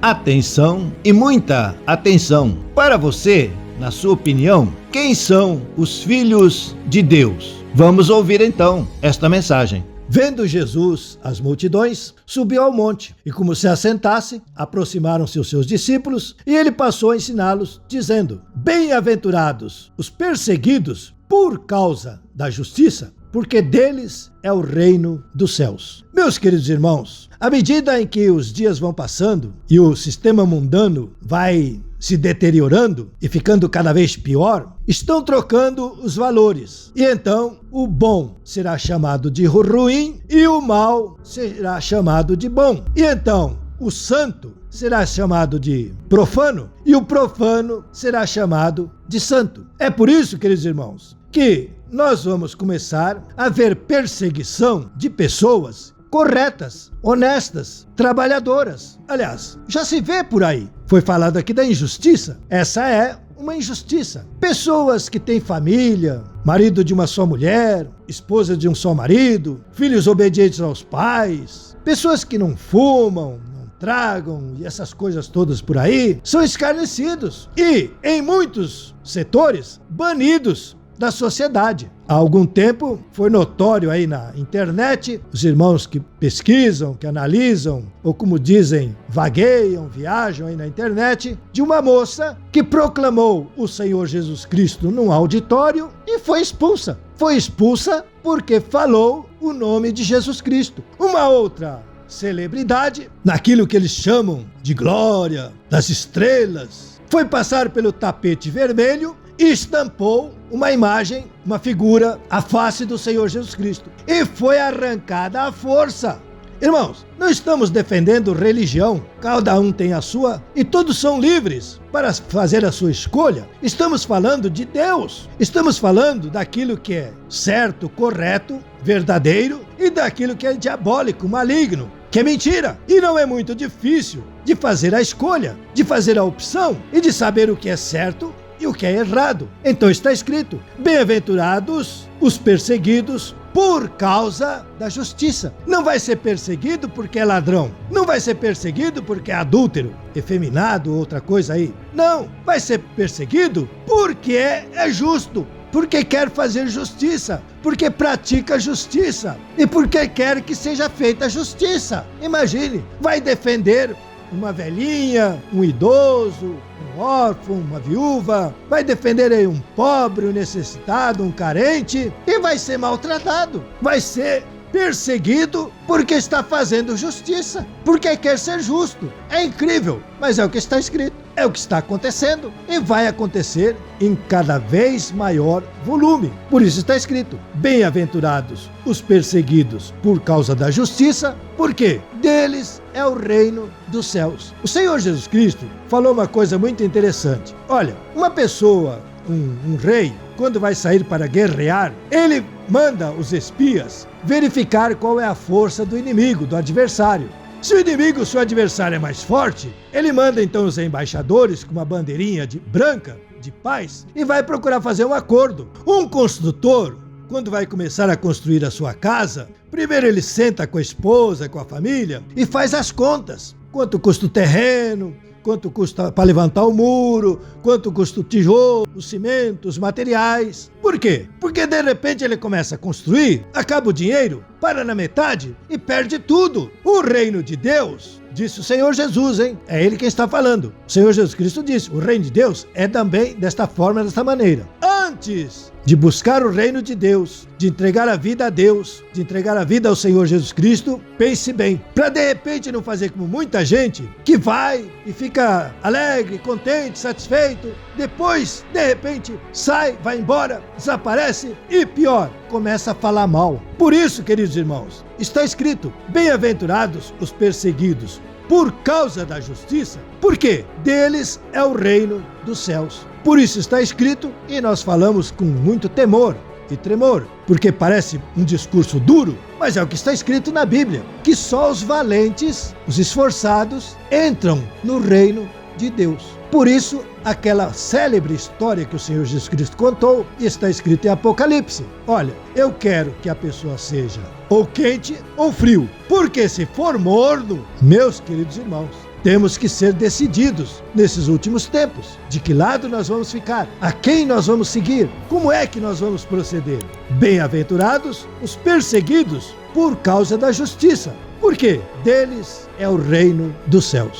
Atenção e muita atenção. Para você, na sua opinião, quem são os filhos de Deus? Vamos ouvir então esta mensagem. Vendo Jesus as multidões, subiu ao monte, e como se assentasse, aproximaram-se os seus discípulos, e ele passou a ensiná-los, dizendo: Bem-aventurados os perseguidos por causa da justiça, porque deles é o reino dos céus. Meus queridos irmãos, à medida em que os dias vão passando e o sistema mundano vai se deteriorando e ficando cada vez pior, estão trocando os valores. E então o bom será chamado de ruim e o mal será chamado de bom. E então o santo será chamado de profano e o profano será chamado de santo. É por isso, queridos irmãos, que nós vamos começar a ver perseguição de pessoas corretas, honestas, trabalhadoras. Aliás, já se vê por aí. Foi falado aqui da injustiça. Essa é uma injustiça. Pessoas que têm família, marido de uma só mulher, esposa de um só marido, filhos obedientes aos pais, pessoas que não fumam, não tragam e essas coisas todas por aí, são escarnecidos e, em muitos setores, banidos da sociedade. Há algum tempo foi notório aí na internet, os irmãos que pesquisam, que analisam, ou como dizem, vagueiam, viajam aí na internet, de uma moça que proclamou o Senhor Jesus Cristo num auditório e foi expulsa. Foi expulsa porque falou o nome de Jesus Cristo. Uma outra celebridade, naquilo que eles chamam de glória das estrelas, foi passar pelo tapete vermelho e estampou uma imagem, uma figura, a face do Senhor Jesus Cristo. E foi arrancada à força. Irmãos, não estamos defendendo religião, cada um tem a sua e todos são livres para fazer a sua escolha. Estamos falando de Deus, estamos falando daquilo que é certo, correto, verdadeiro e daquilo que é diabólico, maligno, que é mentira. E não é muito difícil de fazer a escolha, de fazer a opção e de saber o que é certo e o que é errado. Então está escrito: bem-aventurados os perseguidos por causa da justiça. Não vai ser perseguido porque é ladrão, não vai ser perseguido porque é adúltero, efeminado, outra coisa aí. Não, vai ser perseguido porque é justo, porque quer fazer justiça, porque pratica justiça e porque quer que seja feita justiça. Imagine, vai defender uma velhinha, um idoso, um órfão, uma viúva, vai defender aí um pobre, um necessitado, um carente e vai ser maltratado, vai ser perseguido porque está fazendo justiça, porque quer ser justo. É incrível, mas é o que está escrito, é o que está acontecendo e vai acontecer em cada vez maior volume. Por isso está escrito: bem-aventurados os perseguidos por causa da justiça, porque deles é o reino dos céus. O Senhor Jesus Cristo falou uma coisa muito interessante. Olha, uma pessoa, um rei, quando vai sair para guerrear, ele manda os espias verificar qual é a força do inimigo, do adversário. Se o inimigo, seu adversário, é mais forte, ele manda então os embaixadores com uma bandeirinha branca de paz e vai procurar fazer um acordo. Um construtor, quando vai começar a construir a sua casa, primeiro ele senta com a esposa, com a família e faz as contas. Quanto custa o terreno, quanto custa para levantar o muro, quanto custa o tijolo, o cimento, os materiais. Por quê? Porque de repente ele começa a construir, acaba o dinheiro, para na metade e perde tudo. O reino de Deus, disse o Senhor Jesus, hein? É ele quem está falando. O Senhor Jesus Cristo disse: o reino de Deus é também desta forma, desta maneira. Antes de buscar o reino de Deus, de entregar a vida a Deus, de entregar a vida ao Senhor Jesus Cristo, pense bem, para de repente não fazer como muita gente que vai e fica alegre, contente, satisfeito, depois de repente sai, vai embora, desaparece e pior, começa a falar mal. Por isso, queridos irmãos, está escrito: bem-aventurados os perseguidos por causa da justiça, porque deles é o reino dos céus. Por isso está escrito, e nós falamos com muito temor e tremor, porque parece um discurso duro, mas é o que está escrito na Bíblia, que só os valentes, os esforçados, entram no reino de Deus. Por isso, aquela célebre história que o Senhor Jesus Cristo contou, está escrito em Apocalipse. Olha, eu quero que a pessoa seja ou quente ou frio, porque se for morno, meus queridos irmãos, Temos que ser decididos nesses últimos tempos. De que lado nós vamos ficar? A quem nós vamos seguir? Como é que nós vamos proceder? Bem-aventurados os perseguidos por causa da justiça. Por quê? Deles é o reino dos céus.